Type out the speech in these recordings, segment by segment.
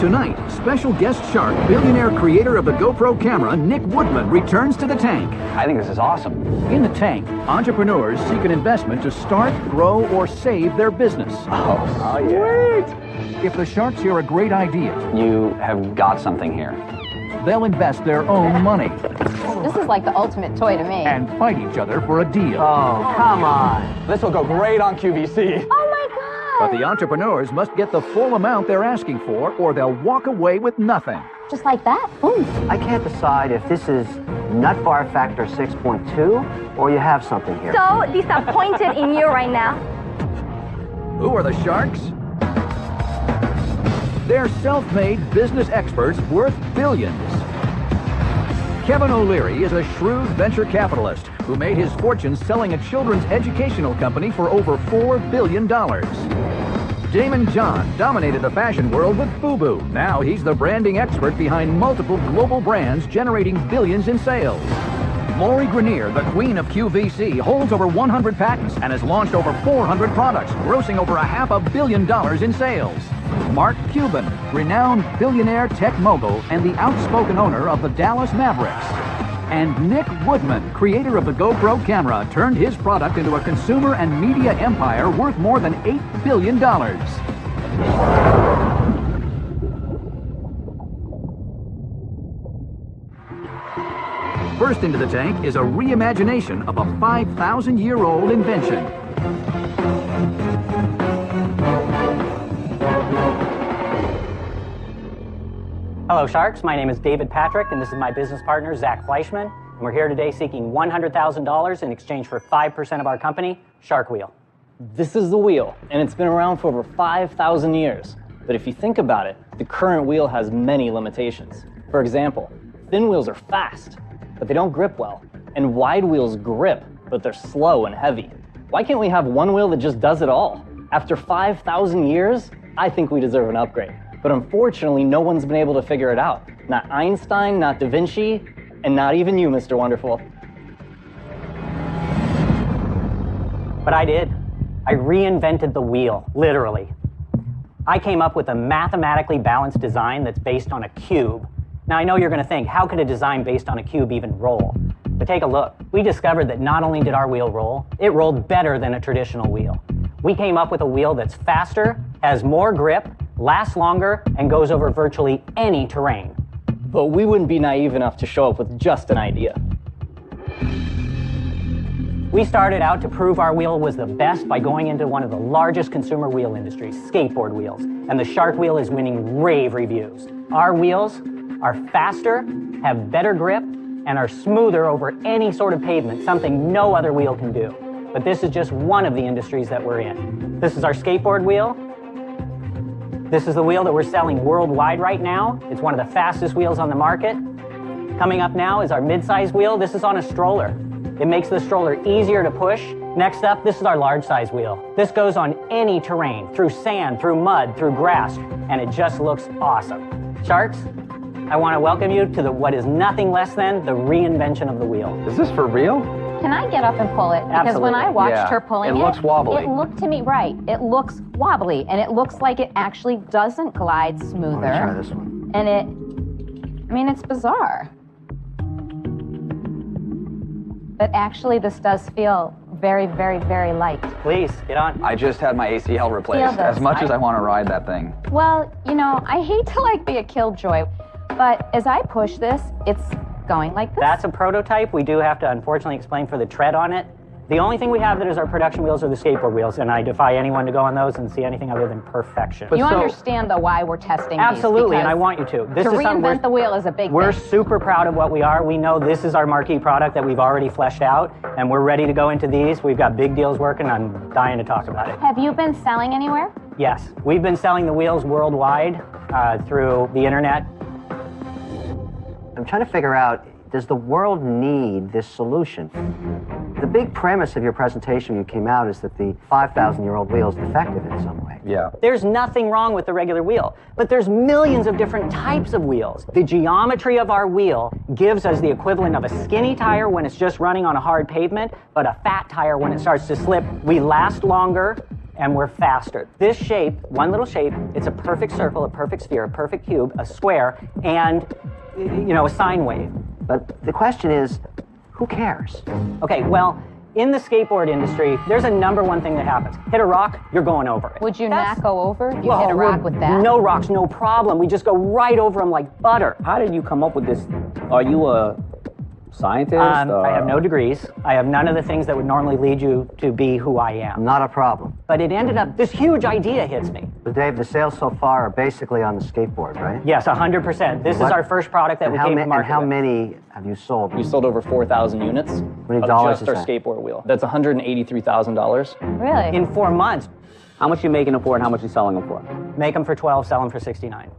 Tonight, special guest shark, billionaire creator of the GoPro camera, Nick Woodman, returns to the tank. I think this is awesome. In the tank, entrepreneurs seek an investment to start, grow, or save their business. Oh yeah. If the sharks hear a great idea, You have got something here. they'll invest their own money This is like the ultimate toy to me. and fight each other for a deal. Oh, come on. This will go great on QVC. Oh my God! But the entrepreneurs must get the full amount they're asking for, or they'll walk away with nothing. Just like that? Boom. I can't decide if this is nut bar factor 6.2 or you have something here. So disappointed in you right now. Who are the sharks? They're self-made business experts worth billions. Kevin O'Leary is a shrewd venture capitalist who made his fortune selling a children's educational company for over $4 billion. Damon John dominated the fashion world with FUBU. Now he's the branding expert behind multiple global brands generating billions in sales. Maury Grenier, the queen of QVC, holds over 100 patents and has launched over 400 products, grossing over $500 million in sales. Mark Cuban, renowned billionaire tech mogul and the outspoken owner of the Dallas Mavericks. And Nick Woodman, creator of the GoPro camera, turned his product into a consumer and media empire worth more than $8 billion. First into the tank is a reimagination of a 5,000-year-old invention. Hello Sharks, my name is David Patrick and this is my business partner Zach Fleischman, and we're here today seeking $100,000 in exchange for 5% of our company, Shark Wheel. This is the wheel, and it's been around for over 5,000 years. But if you think about it, the current wheel has many limitations. For example, thin wheels are fast, but they don't grip well. And wide wheels grip, but they're slow and heavy. Why can't we have one wheel that just does it all? After 5,000 years, I think we deserve an upgrade. But unfortunately, no one's been able to figure it out. Not Einstein, not Da Vinci, and not even you, Mr. Wonderful. But I did. I reinvented the wheel, literally. I came up with a mathematically balanced design that's based on a cube. Now I know you're going to think, how could a design based on a cube even roll? But take a look. We discovered that not only did our wheel roll, it rolled better than a traditional wheel. We came up with a wheel that's faster, has more grip, lasts longer, and goes over virtually any terrain. But we wouldn't be naive enough to show up with just an idea. We started out to prove our wheel was the best by going into one of the largest consumer wheel industries, skateboard wheels. And the Shark wheel is winning rave reviews. Our wheels are faster, have better grip, and are smoother over any sort of pavement, something no other wheel can do. But this is just one of the industries that we're in. This is our skateboard wheel. This is the wheel that we're selling worldwide right now. It's one of the fastest wheels on the market. Coming up now is our mid-size wheel. This is on a stroller. It makes the stroller easier to push. Next up, this is our large-size wheel. This goes on any terrain, through sand, through mud, through grass, and it just looks awesome. Sharks, I want to welcome you to what is nothing less than the reinvention of the wheel. Is this for real? Can I get up and pull it? Because Absolutely. when I watched Yeah. her pulling It looks wobbly. it looked to me, right, it looks wobbly, and it looks like it actually doesn't glide smoother. Let me try this one. And I mean, it's bizarre. But actually, this does feel very, very, very light. Please, get on. I just had my ACL replaced. this. As much as I want to ride that thing. Well, you know, I hate to be a killjoy, but as I push this, it's going like this. That's a prototype. We do have to unfortunately explain for the tread on it. The only thing we have that is our production wheels are the skateboard wheels, and I defy anyone to go on those and see anything other than perfection. You understand, though, why we're testing Absolutely, these, and I want you to. This to is something reinvent the wheel is a big We're thing. super proud of what we are. We know this is our marquee product that we've already fleshed out, and we're ready to go into these. We've got big deals working. I'm dying to talk about it. Have you been selling anywhere? Yes, we've been selling the wheels worldwide through the internet. I'm trying to figure out, does the world need this solution? The big premise of your presentation when you came out is that the 5,000-year-old wheel is defective in some way. Yeah. There's nothing wrong with the regular wheel, but there's millions of different types of wheels. The geometry of our wheel gives us the equivalent of a skinny tire when it's just running on a hard pavement, but a fat tire when it starts to slip. We last longer, and we're faster. This shape, one little shape, it's a perfect circle, a perfect sphere, a perfect cube, a square, and, a sine wave. But the question is, who cares? Okay, well, in the skateboard industry, there's a number one thing that happens. Hit a rock, you're going over it. Would you not go over? You hit a rock with that? No rocks, no problem. We just go right over them like butter. How did you come up with this? Are you a scientist? I have no degrees. I have none of the things that would normally lead you to be who I am. Not a problem. But it ended up, this huge idea hits me. But Dave, the sales so far are basically on the skateboard, right? Yes, 100%. This is our first product that we came to market And how with. many have you sold? We sold over 4,000 units many of dollars just our is that? skateboard wheel. That's $183,000. Really? In 4 months. How much are you making them for and how much are you selling them for? Make them for 12, sell them for 69.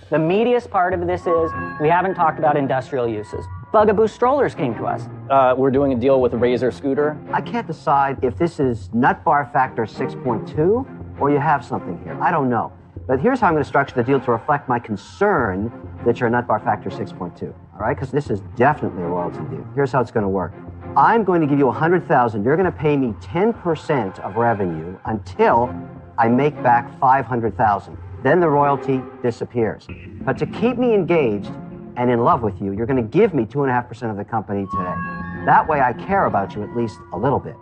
The meatiest part of this is we haven't talked about industrial uses. Bugaboo strollers came to us. We're doing a deal with a Razor scooter. I can't decide if this is nut bar factor 6.2 or you have something here. I don't know. But here's how I'm going to structure the deal to reflect my concern that you're a nut bar factor 6.2. All right? Because this is definitely a royalty deal. Here's how it's going to work. I'm going to give you $100,000. You're going to pay me 10% of revenue until I make back $500,000. Then the royalty disappears. But to keep me engaged and in love with you, you're going to give me 2.5% of the company today. That way I care about you at least a little bit.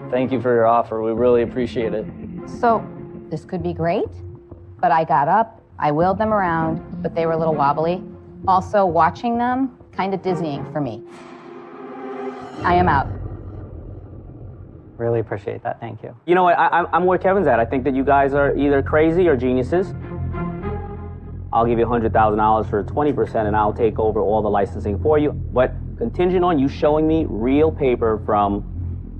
Thank you for your offer. We really appreciate it. So, this could be great, but I got up, I wheeled them around, but they were a little wobbly. Also, watching them, kind of dizzying for me. I am out. Really appreciate that, thank you. You know what, I'm where Kevin's at. I think that you guys are either crazy or geniuses. I'll give you $100,000 for 20% and I'll take over all the licensing for you. But contingent on you showing me real paper from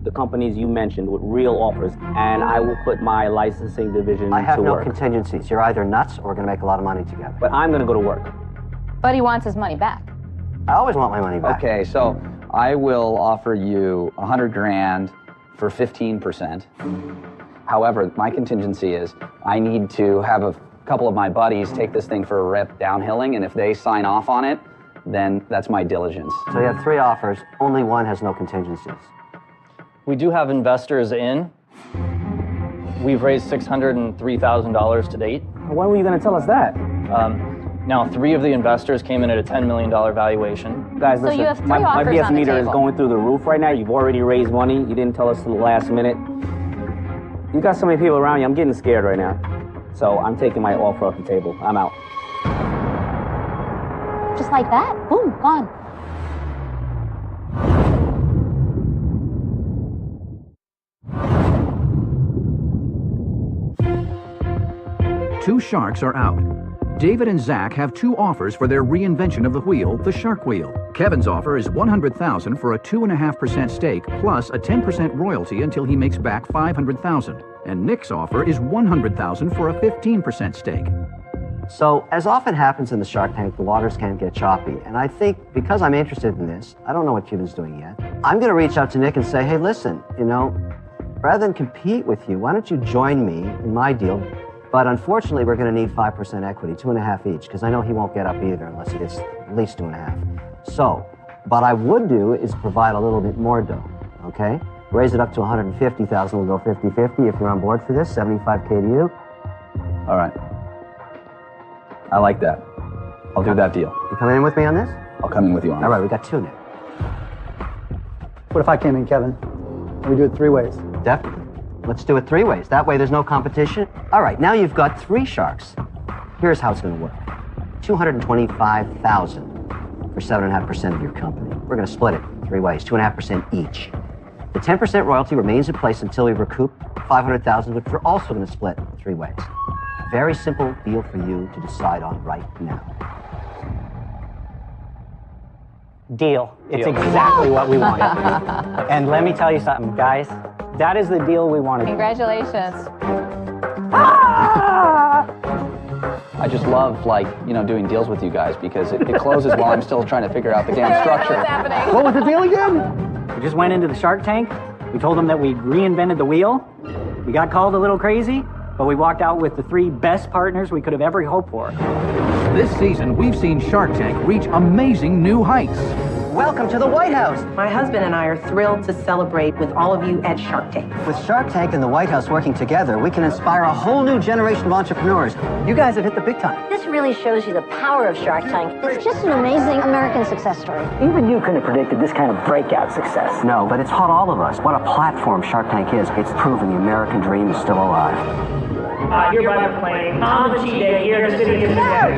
the companies you mentioned with real offers, and I will put my licensing division I have to no work. contingencies. You're either nuts or we're going to make a lot of money together. But I'm going to go to work. But he wants his money back. I always want my money back. Okay, so I will offer you $100,000 for 15%. However, my contingency is I need to have a couple of my buddies take this thing for a rip downhilling, and if they sign off on it, then that's my diligence. So you have 3 offers. Only one has no contingencies. We do have investors in. We've raised $603,000 to date. When were you going to tell us that? Now, 3 of the investors came in at a $10 million valuation. Guys, So listen, you have 3 my offers BS on the meter is table. going through the roof right now. You've already raised money. You didn't tell us till the last minute. You got so many people around you. I'm getting scared right now. So I'm taking my offer off the table. I'm out. Just like that, boom, gone. Two sharks are out. David and Zach have 2 offers for their reinvention of the wheel, the shark wheel. Kevin's offer is $100,000 for a 2.5% stake plus a 10% royalty until he makes back $500,000. And Nick's offer is $100,000 for a 15% stake. So, as often happens in the Shark Tank, the waters can get choppy. And I think because I'm interested in this, I don't know what Cuban's doing yet, I'm going to reach out to Nick and say, hey, listen, rather than compete with you, why don't you join me in my deal? But unfortunately, we're going to need 5% equity, 2.5 each, because I know he won't get up either unless he gets at least 2.5. So, what I would do is provide a little bit more dough, okay? Raise it up to $150,000, we'll go 50-50 if you're on board for this, $75K to you. All right. I like that. I'll do that deal. You coming in with me on this? I'll come in with you on it. All right, we got 2 now. What if I came in, Kevin? We do it 3 ways. Definitely. Let's do it 3 ways. That way there's no competition. All right, now you've got 3 sharks. Here's how it's going to work. $225,000 for 7.5% of your company. We're going to split it 3 ways, 2.5% each. The 10% royalty remains in place until we recoup $500,000, which we're also going to split 3 ways. Very simple deal for you to decide on right now. Deal. It's exactly what we wanted. And let me tell you something, guys. That is the deal we wanted. Congratulations. I just love, doing deals with you guys because it closes while I'm still trying to figure out the damn structure. What's happening? What was the deal again? We just went into the Shark Tank. We told them that we reinvented the wheel. We got called a little crazy, but we walked out with the 3 best partners we could have ever hoped for. This season, we've seen Shark Tank reach amazing new heights. Welcome to the White House. My husband and I are thrilled to celebrate with all of you at Shark Tank. With Shark Tank and the White House working together, we can inspire a whole new generation of entrepreneurs. You guys have hit the big time. This really shows you the power of Shark Tank. It's just an amazing American success story. Even you couldn't have predicted this kind of breakout success. No, but it's taught all of us what a platform Shark Tank is. It's proven the American dream is still alive. Hereby proclaim on the cheat day here in the city of Cincinnati.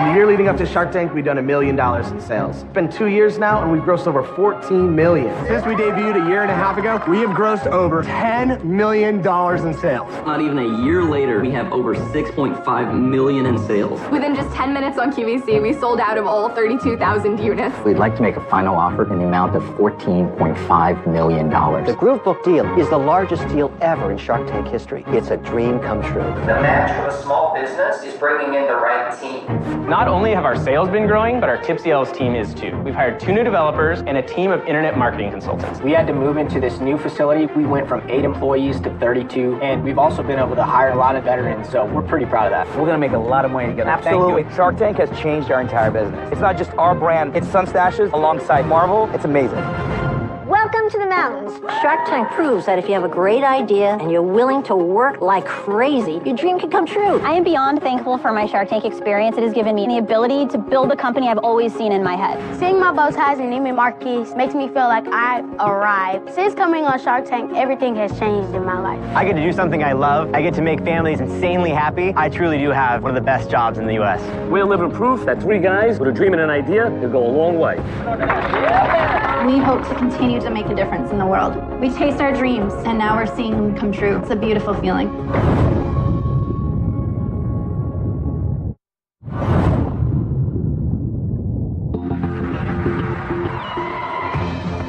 In the year leading up to Shark Tank, we've done $1 million in sales. It's been 2 years now, and we've grossed over 14 million. Since we debuted a year and a half ago, we have grossed over $10 million in sales. Not even a year later, we have over 6.5 million in sales. Within just 10 minutes on QVC, we sold out of all 32,000 units. We'd like to make a final offer in the amount of $14.5 million. The Groove Book deal is the largest deal ever in Shark Tank history. It's a dream come true. The match for a small business is bringing in the right team. Not only have our sales been growing, but our tip sales team is too. We've hired 2 new developers and a team of internet marketing consultants. We had to move into this new facility. We went from 8 employees to 32, and we've also been able to hire a lot of veterans, so we're pretty proud of that. We're going to make a lot of money together. Absolutely. Thank you. Shark Tank has changed our entire business. It's not just our brand, it's Sun Stashes alongside Marvel. It's amazing. Welcome to the mountains. Shark Tank proves that if you have a great idea and you're willing to work like crazy, your dream can come true. I am beyond thankful for my Shark Tank experience. It has given me the ability to build the company I've always seen in my head. Seeing my bow ties and naming marquees makes me feel like I arrived. Since coming on Shark Tank, everything has changed in my life. I get to do something I love. I get to make families insanely happy. I truly do have one of the best jobs in the U.S. We're living proof that 3 guys with a dream and an idea can go a long way. We hope to continue to make a difference in the world. We chased our dreams, and now we're seeing them come true. It's a beautiful feeling.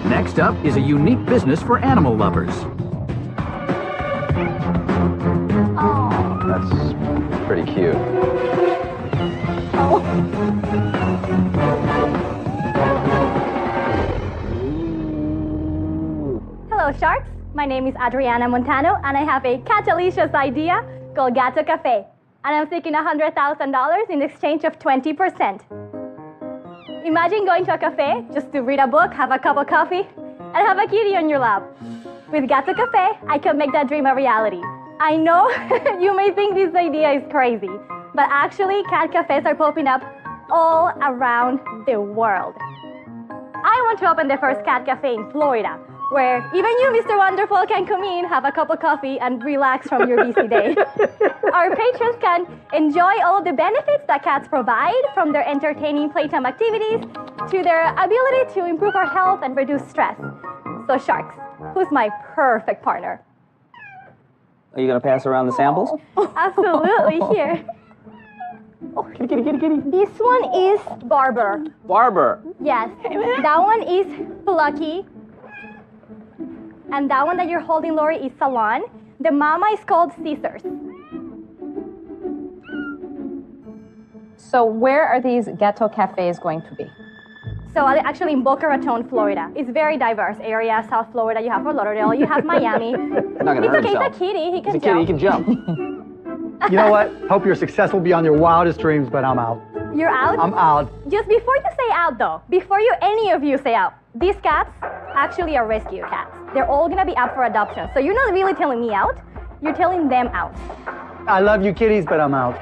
Next up is a unique business for animal lovers. Oh, that's pretty cute. Hello, sharks. My name is Adriana Montano, and I have a catalicious idea called Gato Cafe. And I'm seeking $100,000 in exchange of 20%. Imagine going to a cafe just to read a book, have a cup of coffee, and have a kitty on your lap. With Gato Cafe, I can make that dream a reality. I know you may think this idea is crazy, but actually cat cafes are popping up all around the world. I want to open the first cat cafe in Florida, where even you, Mr. Wonderful, can come in, have a cup of coffee, and relax from your busy day. Our patrons can enjoy all of the benefits that cats provide, from their entertaining playtime activities to their ability to improve our health and reduce stress. So, sharks, who's my perfect partner? Are you going to pass around the samples? Absolutely, here. Kitty, kitty, kitty, kitty. This one is Barber. Barber. Yes. That one is Plucky. And that one that you're holding, Lori, is Salon. The mama is called Scissors. So where are these ghetto cafes going to be? So actually in Boca Raton, Florida. It's very diverse area. South Florida, you have Fort Lauderdale, you have Miami. Not gonna hurt He's himself. a kitty, he can He's a kitty, he can jump. You know what? Hope you're successful beyond your wildest dreams, but I'm out. You're out? I'm out. Just before you say out, though, before any of you say out, these cats actually are rescue cats. They're all gonna be up for adoption. So you're not really telling me out, you're telling them out. I love you kitties, but I'm out.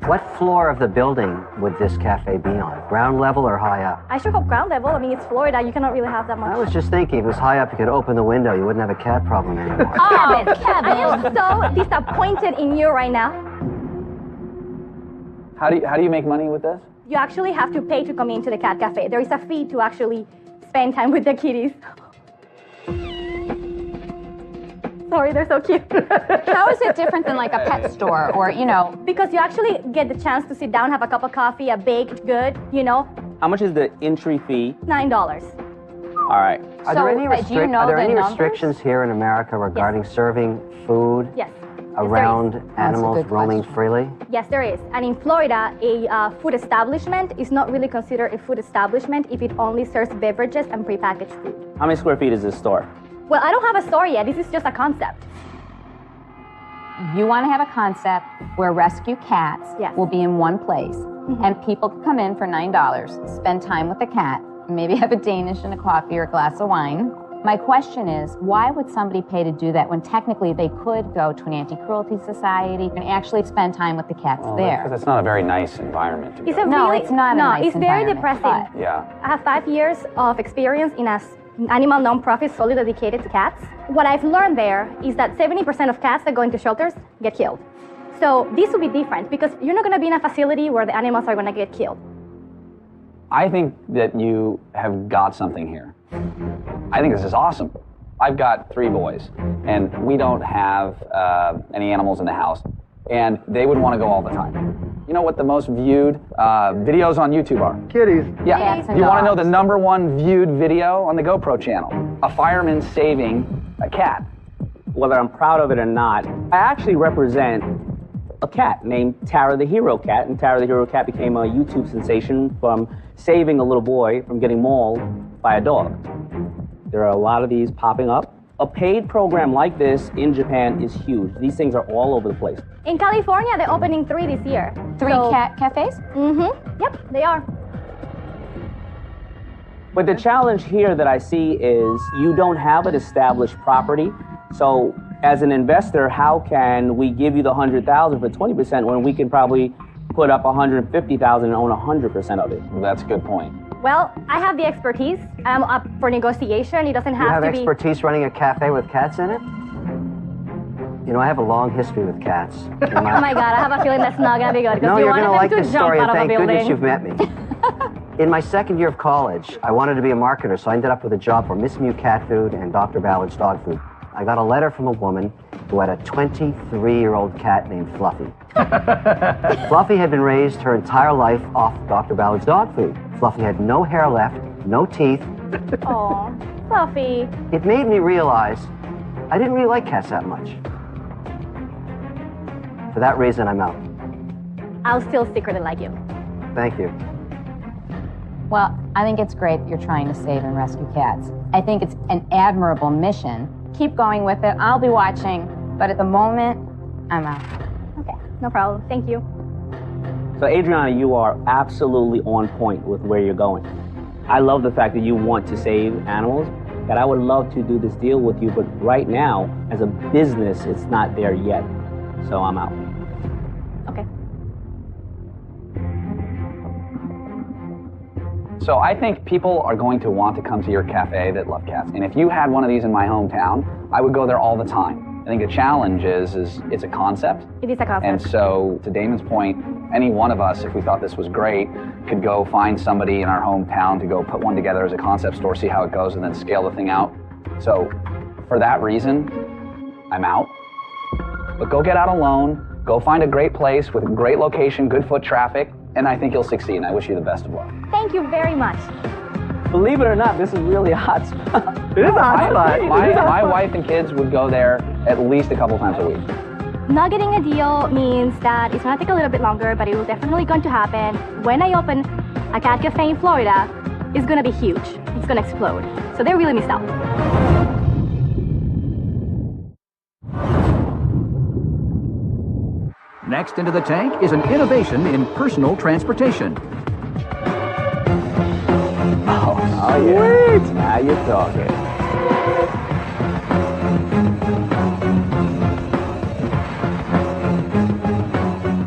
What floor of the building would this cafe be on? Ground level or high up? I sure hope ground level. I mean, it's Florida. You cannot really have that much. I was just thinking, if it was high up, you could open the window. You wouldn't have a cat problem anymore. Oh, Kevin. I am so disappointed in you right now. How do you make money with this? You actually have to pay to come into the cat cafe. There is a fee to actually spend time with the kitties. Sorry, they're so cute. How is it different than like a pet store or, you know? Because you actually get the chance to sit down, have a cup of coffee, a baked good, you know. How much is the entry fee? $9. All right. Are there any restrictions here in America regarding serving food Yes. around animals roaming freely? Yes, there is. And in Florida, a food establishment is not really considered a food establishment if it only serves beverages and prepackaged food. How many square feet is this store? Well, I don't have a store yet. This is just a concept. You want to have a concept where rescue cats will be in one place. And people could come in for $9, spend time with the cat, maybe have a Danish and a coffee or a glass of wine. My question is, why would somebody pay to do that when technically they could go to an anti-cruelty society and actually spend time with the cats there? Because it's not a very nice environment to go. It's not a nice it's very environment, depressing. Yeah. I have 5 years of experience in an animal nonprofit solely dedicated to cats. What I've learned there is that 70% of cats that go into shelters get killed. So this will be different because you're not going to be in a facility where the animals are going to get killed. I think that you have got something here. I think this is awesome. I've got 3 boys, and we don't have any animals in the house, and they would want to go all the time. You know what the most viewed videos on YouTube are? Kitties. Yeah. You want to know the #1 viewed video on the GoPro channel? A fireman saving a cat. Whether I'm proud of it or not, I actually represent a cat named Tara the Hero Cat, and Tara the Hero Cat became a YouTube sensation from saving a little boy from getting mauled by a dog. There are a lot of these popping up. A paid program like this in Japan is huge. These things are all over the place. In California, they're opening 3 this year. 3 cat cafes? Mm-hmm. Yep, they are. But the challenge here that I see is you don't have an established property. So as an investor, how can we give you the $100,000 for 20% when we can probably put up $150,000 and own 100% of it? That's a good point. Well, I have the expertise. I'm up for negotiation. It doesn't have to be... You have expertise running a cafe with cats in it? You know, I have a long history with cats. Oh my God, I have a feeling that's not going to be good. No, you you're going to like them this to jump story, and out of a thank goodness building. you've met me. In my 2nd year of college, I wanted to be a marketer, so I ended up with a job for Miss Mew Cat Food and Dr. Ballard's Dog Food. I got a letter from a woman who had a 23-year-old cat named Fluffy. Fluffy had been raised her entire life off Dr. Ballard's dog food. Fluffy had no hair left, no teeth. Aw, Fluffy. It made me realize I didn't really like cats that much. For that reason, I'm out. I'll still secretly like you. Thank you. Well, I think it's great that you're trying to save and rescue cats. I think it's an admirable mission. Keep going with it. I'll be watching, but at the moment, I'm out. Okay, no problem. Thank you. So Adriana, you are absolutely on point with where you're going. I love the fact that you want to save animals, that I would love to do this deal with you, but right now, as a business, it's not there yet. So I'm out. Okay. So I think people are going to want to come to your cafe that love cats. And if you had one of these in my hometown, I would go there all the time. I think the challenge is it's a concept. It is a concept. And so, to Damon's point, any one of us, if we thought this was great, could go find somebody in our hometown to go put one together as a concept store, see how it goes, and then scale the thing out. So, for that reason, I'm out. But go get out alone, go find a great place with a great location, good foot traffic, and I think you'll succeed, and I wish you the best of luck. Thank you very much. Believe it or not, this is really a hot spot. It is a hot spot. My wife and kids would go there at least a couple times a week. Not getting a deal means that it's going to take a little bit longer, but it will definitely going to happen. When I open a cat cafe in Florida, it's going to be huge. It's going to explode. So they really missed out. Next into the tank is an innovation in personal transportation. Oh yeah. Sweet. Now you're talking.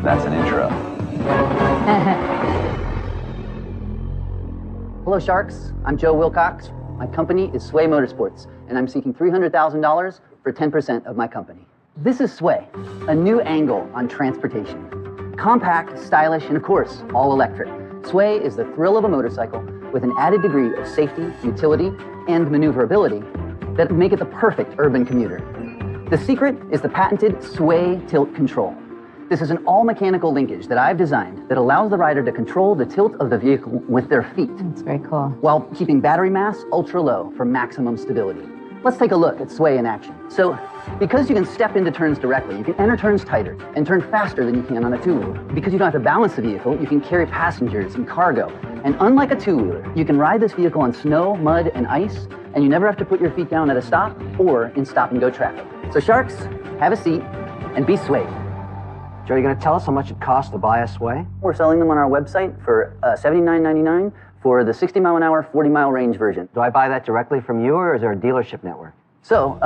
That's an intro. Hello, Sharks. I'm Joe Wilcox. My company is Sway Motorsports, and I'm seeking $300,000 for 10% of my company. This is Sway, a new angle on transportation. Compact, stylish, and of course, all electric. Sway is the thrill of a motorcycle with an added degree of safety, utility, and maneuverability that make it the perfect urban commuter. The secret is the patented Sway tilt control. This is an all-mechanical linkage that I've designed that allows the rider to control the tilt of the vehicle with their feet. That's very cool. While keeping battery mass ultra low for maximum stability. Let's take a look at Sway in action. So, because you can step into turns directly, you can enter turns tighter and turn faster than you can on a two-wheeler. Because you don't have to balance the vehicle, you can carry passengers and cargo. And unlike a two-wheeler, you can ride this vehicle on snow, mud, and ice, and you never have to put your feet down at a stop or in stop-and-go traffic. So Sharks, have a seat and be swayed. Joe, you going to tell us how much it costs to buy a Sway? We're selling them on our website for $79.99 for the 60-mile-an-hour, 40-mile range version. Do I buy that directly from you, or is there a dealership network? So,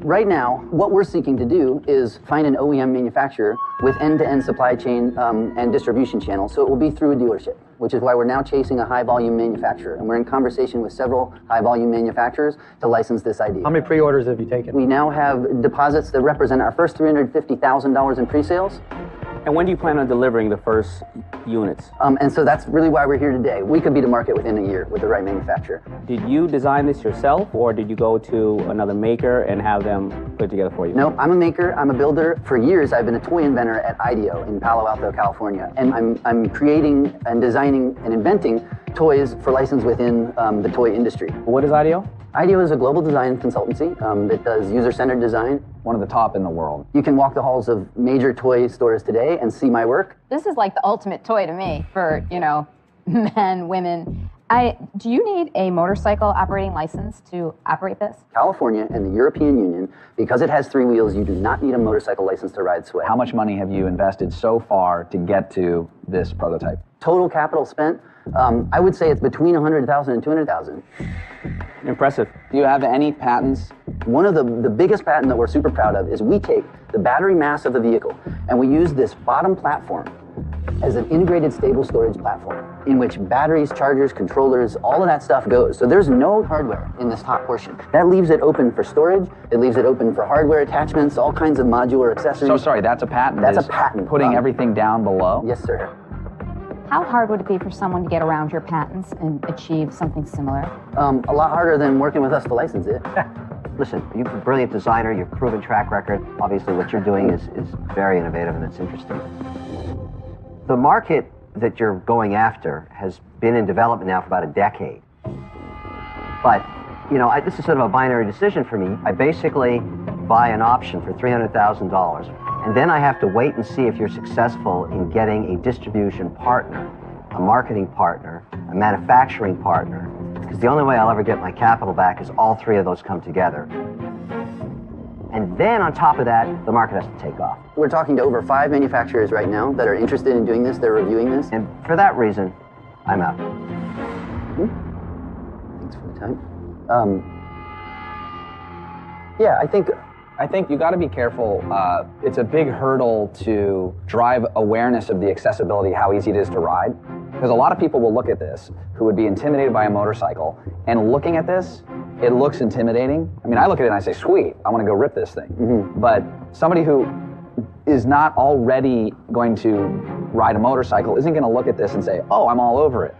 right now, what we're seeking to do is find an OEM manufacturer with end-to-end supply chain and distribution channels, so it will be through a dealership, which is why we're now chasing a high-volume manufacturer, and we're in conversation with several high-volume manufacturers to license this idea. How many pre-orders have you taken? We now have deposits that represent our first $350,000 in pre-sales. And when do you plan on delivering the first units? And so that's really why we're here today. We could be to market within a year with the right manufacturer. Did you design this yourself, or did you go to another maker and have them put it together for you? No, I'm a maker, I'm a builder. For years, I've been a toy inventor at IDEO in Palo Alto, California. And I'm creating and designing and inventing toys for license within the toy industry. What is IDEO? IDEO is a global design consultancy that does user-centered design. One of the top in the world. You can walk the halls of major toy stores today and see my work. This is like the ultimate toy to me for, you know, men, women. Do you need a motorcycle operating license to operate this? California and the European Union, because it has 3 wheels, you do not need a motorcycle license to ride Sway. How much money have you invested so far to get to this prototype? Total capital spent, I would say it's between $100,000 and $200,000. Impressive. Do you have any patents? One of the biggest patent that we're super proud of is we take the battery mass of the vehicle and we use this bottom platform as an integrated stable storage platform in which batteries, chargers, controllers, all of that stuff goes. So there's no hardware in this top portion. That leaves it open for storage. It leaves it open for hardware attachments, all kinds of modular accessories. So sorry, that's a patent? That's a patent. Putting everything down below? Yes, sir. How hard would it be for someone to get around your patents and achieve something similar? A lot harder than working with us to license it. Listen, you're a brilliant designer, you've proven track record. Obviously what you're doing is very innovative and it's interesting. The market that you're going after has been in development now for about a decade. But, you know, this is sort of a binary decision for me. I basically buy an option for $300,000. And then I have to wait and see if you're successful in getting a distribution partner, a marketing partner, a manufacturing partner, because the only way I'll ever get my capital back is all 3 of those come together. And then on top of that, the market has to take off. We're talking to over 5 manufacturers right now that are interested in doing this, they're reviewing this. And for that reason, I'm out. Thanks for the time. Yeah, I think you got to be careful. It's a big hurdle to drive awareness of the accessibility, how easy it is to ride. Because a lot of people will look at this who would be intimidated by a motorcycle, and looking at this, it looks intimidating. I mean, I look at it and I say, sweet, I want to go rip this thing. Mm-hmm. But somebody who is not already going to ride a motorcycle isn't going to look at this and say, oh, I'm all over it.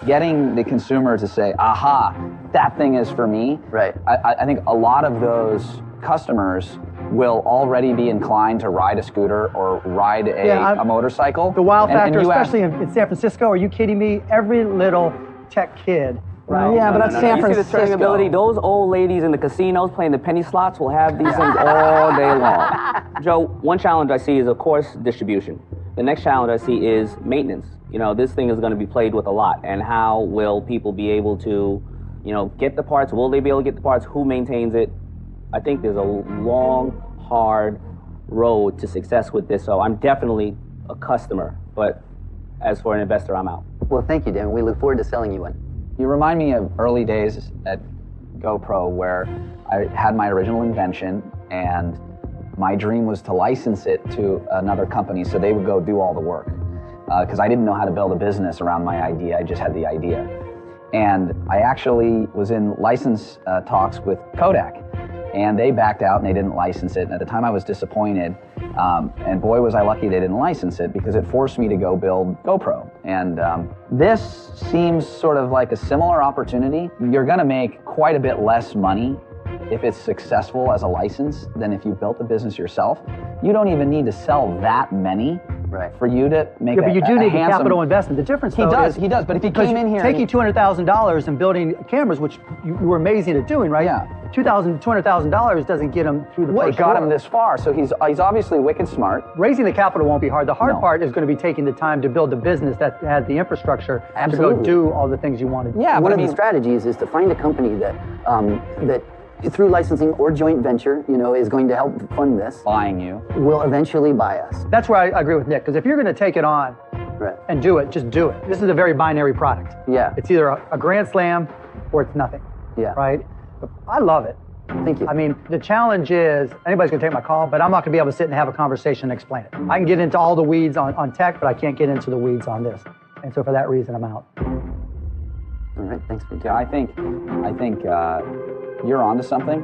Getting the consumer to say, aha, that thing is for me. Right. I think a lot of those customers will already be inclined to ride a scooter or ride a motorcycle. The wow factor, especially in San Francisco, are you kidding me? Every little tech kid. Right? Yeah, but that's San Francisco. You see the trainability, those old ladies in the casinos playing the penny slots will have these things all day long. Joe, one challenge I see is, of course, distribution. The next challenge I see is maintenance. You know, this thing is going to be played with a lot, and how will people be able to, you know, get the parts? Will they be able to get the parts? Who maintains it? I think there's a long, hard road to success with this, so I'm definitely a customer, but as for an investor, I'm out. Well, thank you, Dan. We look forward to selling you one. You remind me of early days at GoPro where I had my original invention and my dream was to license it to another company so they would go do all the work. Because I didn't know how to build a business around my idea, I just had the idea. And I actually was in license talks with Kodak, and they backed out and they didn't license it. And at the time I was disappointed, and boy was I lucky they didn't license it, because it forced me to go build GoPro. And this seems sort of like a similar opportunity. You're gonna make quite a bit less money if it's successful as a license than if you built the business yourself. You don't even need to sell that many for you to make but you do need the capital investment. The difference, he does, but if he came in here... Taking $200,000 and building cameras, which you were amazing at doing, right? Yeah. $200,000 doesn't get him through the first It got door. him this far, so he's obviously wicked smart. Raising the capital won't be hard. The hard part is going to be taking the time to build a business that has the infrastructure to go do all the things you want to do. Yeah, one of the strategies is to find a company that that through licensing or joint venture, is going to help fund this. Buying you. Will eventually buy us. That's where I agree with Nick, because if you're going to take it on and do it, just do it. This is a very binary product. Yeah. It's either a grand slam or it's nothing. Yeah. Right? But I love it. Thank you. I mean, the challenge is, anybody's going to take my call, but I'm not going to be able to sit and have a conversation and explain it. I can get into all the weeds on tech, but I can't get into the weeds on this. And so for that reason, I'm out. All right, thanks for Yeah, I think you're onto something.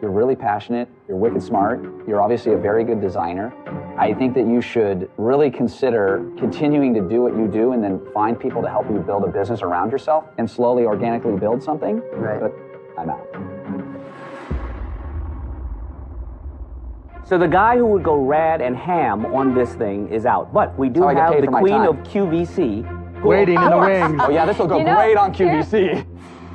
You're really passionate. You're wicked smart. You're obviously a very good designer. I think that you should really consider continuing to do what you do and then find people to help you build a business around yourself and slowly, organically build something. Right. But I'm out. So the guy who would go rad and ham on this thing is out. But we do That's how I get have paid the for my queen time. of QVC. Waiting in the wings. Oh yeah, this will go great on QVC.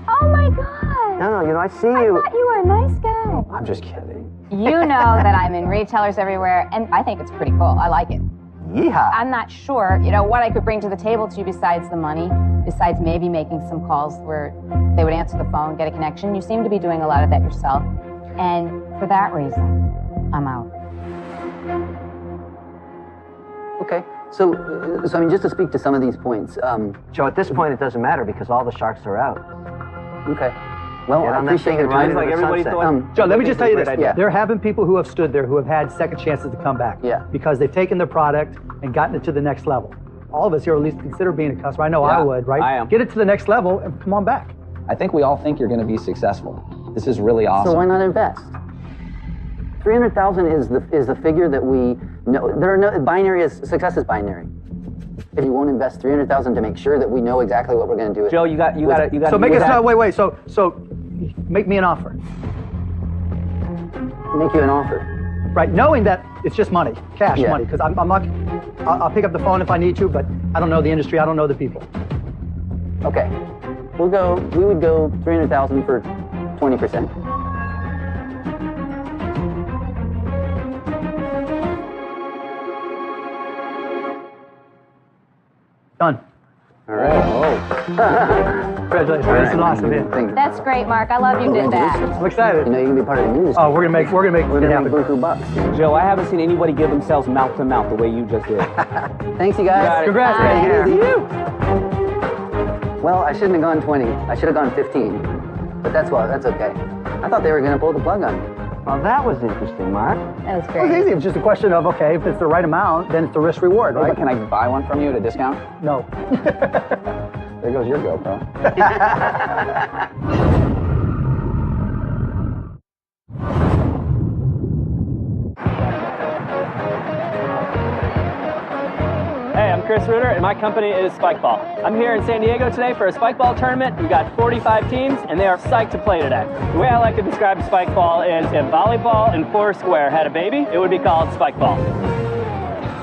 Oh my God. No, I see I you. thought you were a nice guy. I'm just kidding. You know that I'm in retailers everywhere, and I think it's pretty cool. I like it. Yeehaw. I'm not sure, what I could bring to the table to you besides the money, besides maybe making some calls where they would answer the phone, get a connection. You seem to be doing a lot of that yourself. And for that reason, I'm out. Okay. So I mean, just to speak to some of these points. Joe, at this point, it doesn't matter because all the sharks are out. Okay. Well, Get I on that appreciate thing your and ride time. it into the sunset. Joe, let me just tell you this. Yeah. There have been people who have stood there who have had second chances to come back. Yeah. Because they've taken the product and gotten it to the next level. All of us here at least consider being a customer. I know I would, right? I am. Get it to the next level and come on back. I think we all think you're going to be successful. This is really awesome. So why not invest? 300,000 is the figure that we know. There are no binary. Success is binary. If you won't invest 300,000 to make sure that we know exactly what we're going to do. Joe, you got. So make us wait. So make me an offer. Make you an offer. Right, knowing that it's just money, cash money, because I'm not. I'll pick up the phone if I need to, but I don't know the industry. I don't know the people. Okay, we would go 300,000 for 20%. Done. All right. Congratulations. This is awesome, man. That's great, Mark. I love you did that. I'm excited. You can be part of the industry. Oh, we're gonna make it happen. Buku bucks. Joe, I haven't seen anybody give themselves mouth to mouth the way you just did. Thanks, you guys. Congrats, man. Take it easy. You. Well, I shouldn't have gone 20. I should have gone 15. But that's okay. I thought they were going to pull the plug on me. Well, that was interesting, Mark. That was Well, great. it's easy. It's just a question of, okay, if it's the right amount, then it's the risk reward, Hey, right? but can I buy one from you at a discount? No. There goes your GoPro. Hey, I'm Chris Reuter, and my company is Spikeball. I'm here in San Diego today for a Spikeball tournament. We've got 45 teams, and they are psyched to play today. The way I like to describe Spikeball is if volleyball and Foursquare had a baby, it would be called Spikeball.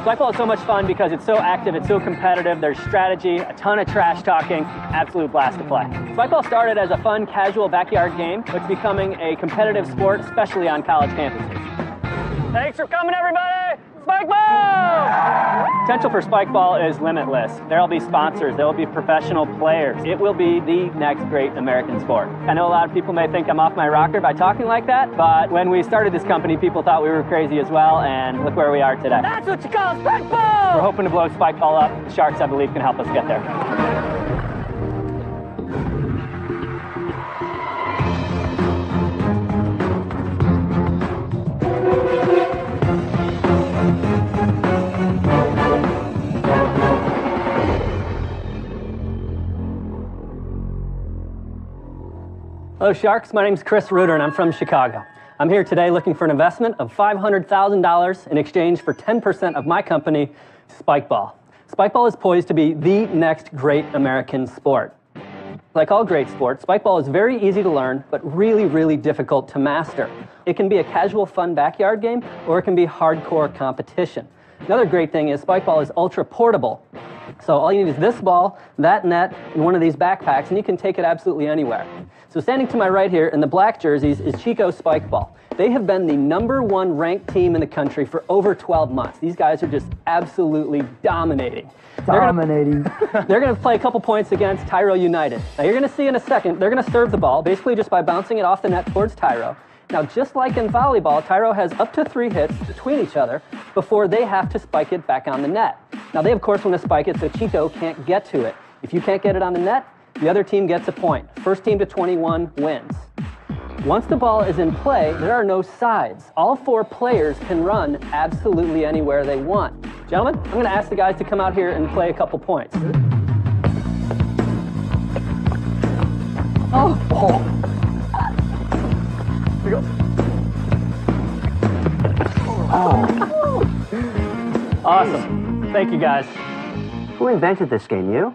Spikeball is so much fun because it's so active, it's so competitive, there's strategy, a ton of trash talking, absolute blast to play. Spikeball started as a fun, casual backyard game, but it's becoming a competitive sport, especially on college campuses. Thanks for coming, everybody! Spikeball! Potential for Spikeball is limitless. There will be sponsors, there will be professional players. It will be the next great American sport. I know a lot of people may think I'm off my rocker by talking like that, but when we started this company, people thought we were crazy as well, and look where we are today. That's what you call Spikeball! We're hoping to blow Spikeball up. The Sharks, I believe, can help us get there. Hello Sharks, my name is Chris Reuter and I'm from Chicago. I'm here today looking for an investment of $500,000 in exchange for 10% of my company, Spikeball. Spikeball is poised to be the next great American sport. Like all great sports, Spikeball is very easy to learn, but really, really difficult to master. It can be a casual, fun backyard game, or it can be hardcore competition. Another great thing is Spikeball is ultra portable. So all you need is this ball, that net, and one of these backpacks, and you can take it absolutely anywhere. So standing to my right here in the black jerseys is Chico Spike Ball. They have been the #1 ranked team in the country for over 12 months. These guys are just absolutely dominating. Dominating. They're going to play a couple points against Tyro United. Now you're going to see in a second, they're going to serve the ball, basically just by bouncing it off the net towards Tyro. Now, just like in volleyball, Tyro has up to 3 hits between each other before they have to spike it back on the net. Now, they, of course, want to spike it so Chico can't get to it. If you can't get it on the net, the other team gets a point. First team to 21 wins. Once the ball is in play, there are no sides. All 4 players can run absolutely anywhere they want. Gentlemen, I'm going to ask the guys to come out here and play a couple points. Oh. Awesome. Thank you, guys. Who invented this game, you?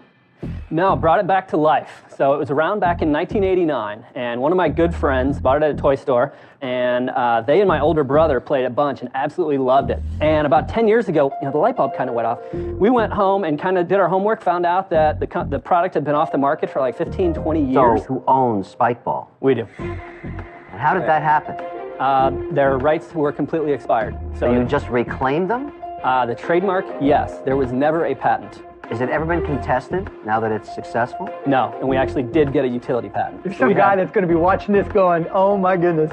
No, brought it back to life. So it was around back in 1989, and one of my good friends bought it at a toy store, and they and my older brother played a bunch and absolutely loved it. And about 10 years ago, the light bulb kind of went off. We went home and kind of did our homework, found out that the product had been off the market for like 15, 20 years. So who owns Spike Ball? We do. And how did that happen? Their rights were completely expired. So you just reclaimed them? The trademark, yes. There was never a patent. Has it ever been contested now that it's successful? No, and we actually did get a utility patent. There's some guy that's going to be watching this going, oh my goodness.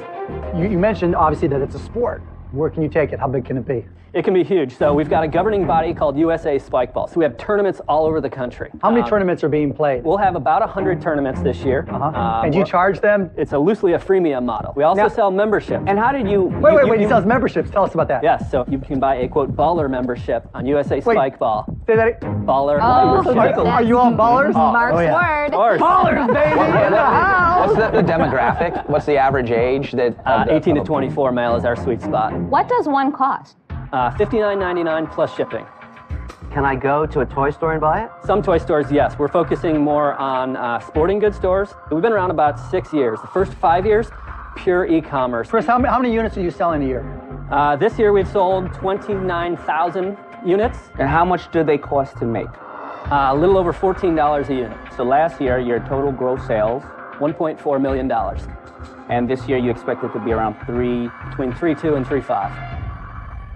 You mentioned obviously that it's a sport. Where can you take it? How big can it be? It can be huge. So we've got a governing body called USA Spike Ball. So we have tournaments all over the country. How many tournaments are being played? We'll have about 100 tournaments this year. And do you charge them? It's loosely a freemium model. We also sell membership. And how did you... Wait, he sells memberships. Tell us about that. Yes, so you can buy a, quote, baller membership on USA Spike Ball. Say that. Baller membership. Are you all ballers? Mark's word. Ballers, baby, in the house. What's the demographic? What's the average age? 18 to 24 male is our sweet spot. What does one cost? $59.99 plus shipping. Can I go to a toy store and buy it? Some toy stores, yes. We're focusing more on sporting goods stores. We've been around about 6 years. The first 5 years, pure e-commerce. Chris, how many units are you selling a year? This year we've sold 29,000 units. And how much do they cost to make? A little over $14 a unit. So last year, your total gross sales? $1.4 million. And this year you expect it to be around between 3.2 and 3.5.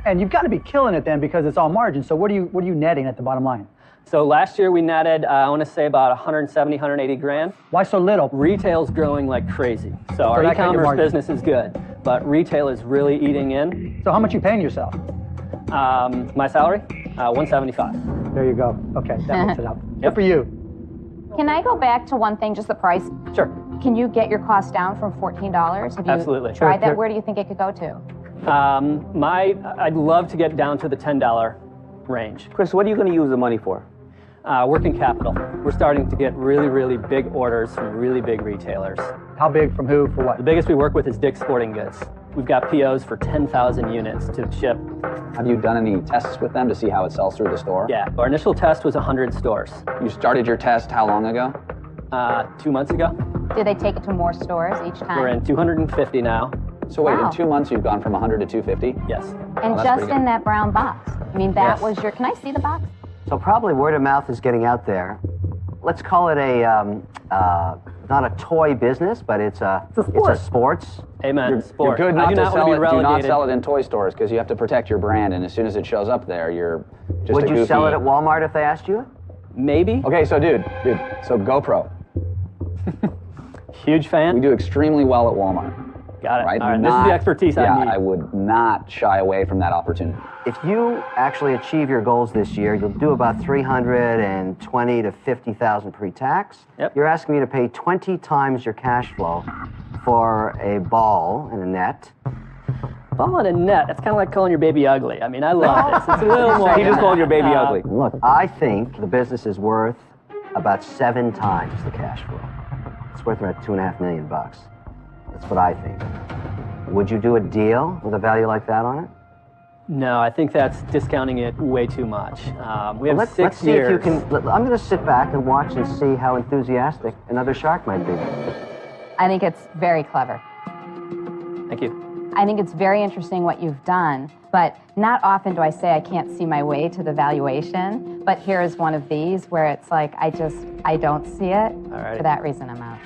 And you've got to be killing it then because it's all margin. So what are you netting at the bottom line? So last year we netted, I want to say about 170, 180 grand. Why so little? Retail's growing like crazy. So our e-commerce business is good, but retail is really eating in. So how much are you paying yourself? My salary? 175. There you go. Okay, that looks it up. Good for you. Can I go back to one thing, just the price? Sure. Can you get your cost down from $14? Have you Absolutely. tried that? Where do you think it could go to? I'd love to get down to the $10 range. Chris, what are you going to use the money for? Working capital. We're starting to get really, really big orders from really big retailers. How big? From who? For what? The biggest we work with is Dick's Sporting Goods. We've got POs for 10,000 units to ship. Have you done any tests with them to see how it sells through the store? Yeah, our initial test was 100 stores. You started your test how long ago? 2 months ago. Do they take it to more stores each time? We're in 250 now. So wait, in 2 months you've gone from 100 to 250? Yes. And just in that brown box. I mean, that was your, can I see the box? So probably word of mouth is getting out there. Let's call it a, not a toy business, but it's a sports. Amen. You're good not to sell it. Do not sell it in toy stores because you have to protect your brand, and as soon as it shows up there, you're just Would you sell it at Walmart if they asked you? Maybe. Okay, so dude, so GoPro. Huge fan. We do extremely well at Walmart. Got it. Right? All right. This is the expertise I need. I would not shy away from that opportunity. If you actually achieve your goals this year, you'll do about $320,000 to $50,000 pre-tax. Yep. You're asking me to pay 20 times your cash flow for a ball and a net. Ball and a net, that's kind of like calling your baby ugly. I mean, I love this. It's a little more. He just called your baby ugly. Look, I think the business is worth about 7 times the cash flow. It's worth about $2.5 million. That's what I think. Would you do a deal with a value like that on it? No, I think that's discounting it way too much. We have 6 years. Let's see if you can. I'm going to sit back and watch and see how enthusiastic another shark might be. I think it's very clever. Thank you. I think it's very interesting what you've done, but not often do I say I can't see my way to the valuation. But here is one of these where it's like, I don't see it. For that reason, I'm out.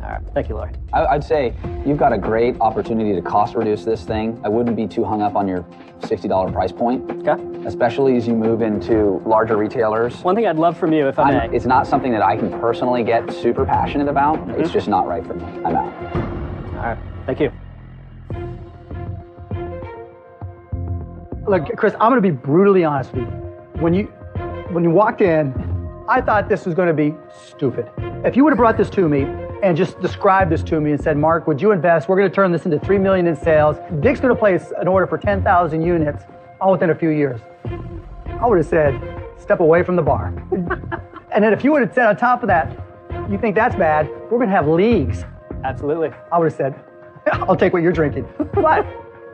All right, thank you, Lori. I'd say you've got a great opportunity to cost reduce this thing. I wouldn't be too hung up on your $60 price point. Okay. Especially as you move into larger retailers. One thing I'd love from you, if I may. It's not something that I can personally get super passionate about. It's just not right for me. I'm out. All right, thank you. Look, Chris, I'm going to be brutally honest with you. When you walked in, I thought this was going to be stupid. If you would have brought this to me and just described this to me and said, Mark, would you invest? We're going to turn this into $3 million in sales. Dick's going to place an order for 10,000 units all within a few years. I would have said, step away from the bar. And then if you would have said on top of that, you think that's bad, we're going to have leagues. Absolutely. I would have said, I'll take what you're drinking. But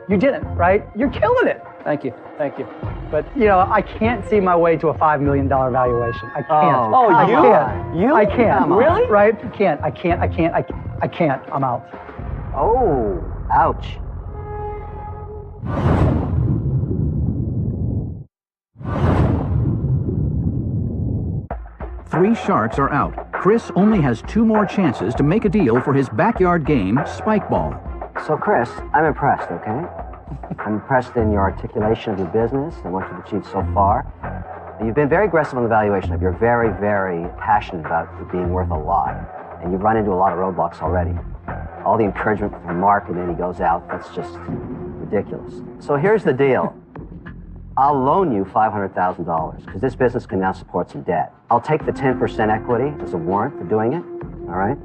you didn't, right? You're killing it. Thank you. Thank you. But, you know, I can't see my way to a $5 million valuation. I can't. Oh, I you? can't. You? I can't. Really? Right? I can't. I can't. I'm out. Oh, ouch. Three sharks are out. Chris only has 2 more chances to make a deal for his backyard game, Spike Ball. So, Chris, I'm impressed, okay? I'm impressed in your articulation of your business and what you've achieved so far. And you've been very aggressive on the valuation. You're very, very passionate about it being worth a lot. And you've run into a lot of roadblocks already. All the encouragement from Mark, and then he goes out. That's just ridiculous. So here's the deal. I'll loan you $500,000 because this business can now support some debt. I'll take the 10% equity as a warrant for doing it, all right?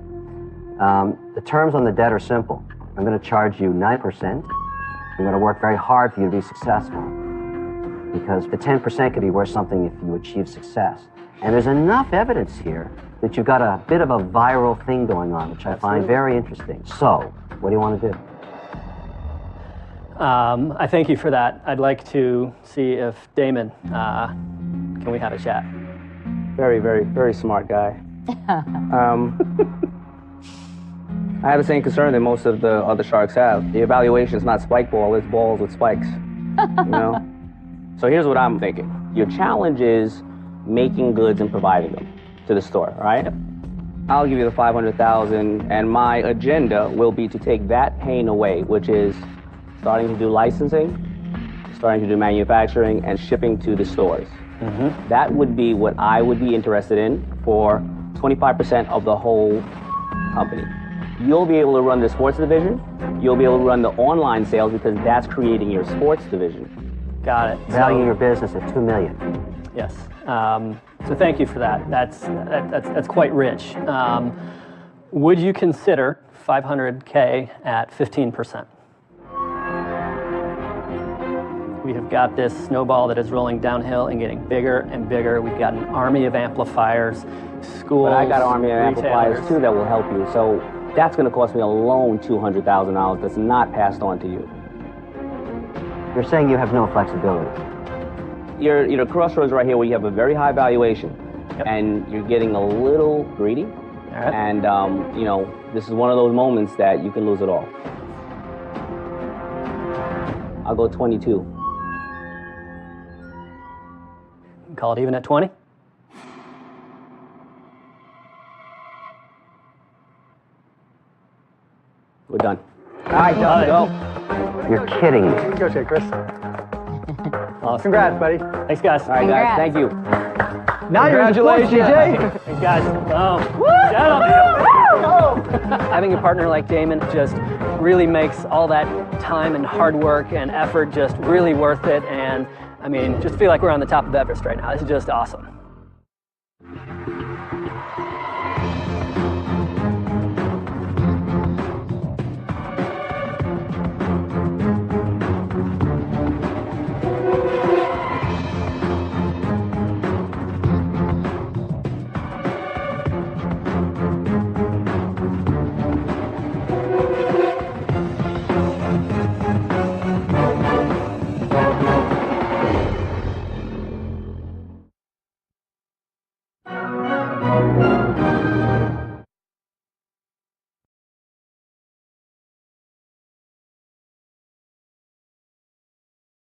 The terms on the debt are simple. I'm going to charge you 9%. I'm going to work very hard for you to be successful because the 10% could be worth something if you achieve success. And there's enough evidence here that you've got a bit of a viral thing going on, which I find very interesting. So, what do you want to do? I thank you for that. I'd like to see if Damon, can we have a chat? Very, very, very smart guy. I have the same concern that most of the other sharks have. The evaluation is not spike ball, it's balls with spikes. You know? So here's what I'm thinking. Your challenge is making goods and providing them to the store, right? I'll give you the $500,000, and my agenda will be to take that pain away, which is starting to do licensing, starting to do manufacturing, and shipping to the stores. That would be what I would be interested in for 25% of the whole company. You'll be able to run the sports division. You'll be able to run the online sales because that's creating your sports division. Got it. Valuing your business at $2 million. Yes. So thank you for that. That's quite rich. Would you consider $500K at 15%? We have got this snowball that is rolling downhill and getting bigger and bigger. We've got an army of amplifiers, schools, But I got an army of amplifiers retailers. too that will help you. So that's going to cost me alone $200,000 that's not passed on to you. You're saying you have no flexibility. You're at a crossroads right here where you have a very high valuation and you're getting a little greedy. And, you know, this is one of those moments that you can lose it all. I'll go 22. Call it even at 20? We're done. All right, go. You're kidding me. Okay, Chris. Awesome. Congrats, buddy. Thanks, guys. All right, guys. Thank you. Now you're in sports, DJ. Thanks, guys. Shout out to you. Having a partner like Damon just really makes all that time and hard work and effort just really worth it. And I mean, just feel like we're on the top of Everest right now. This is just awesome.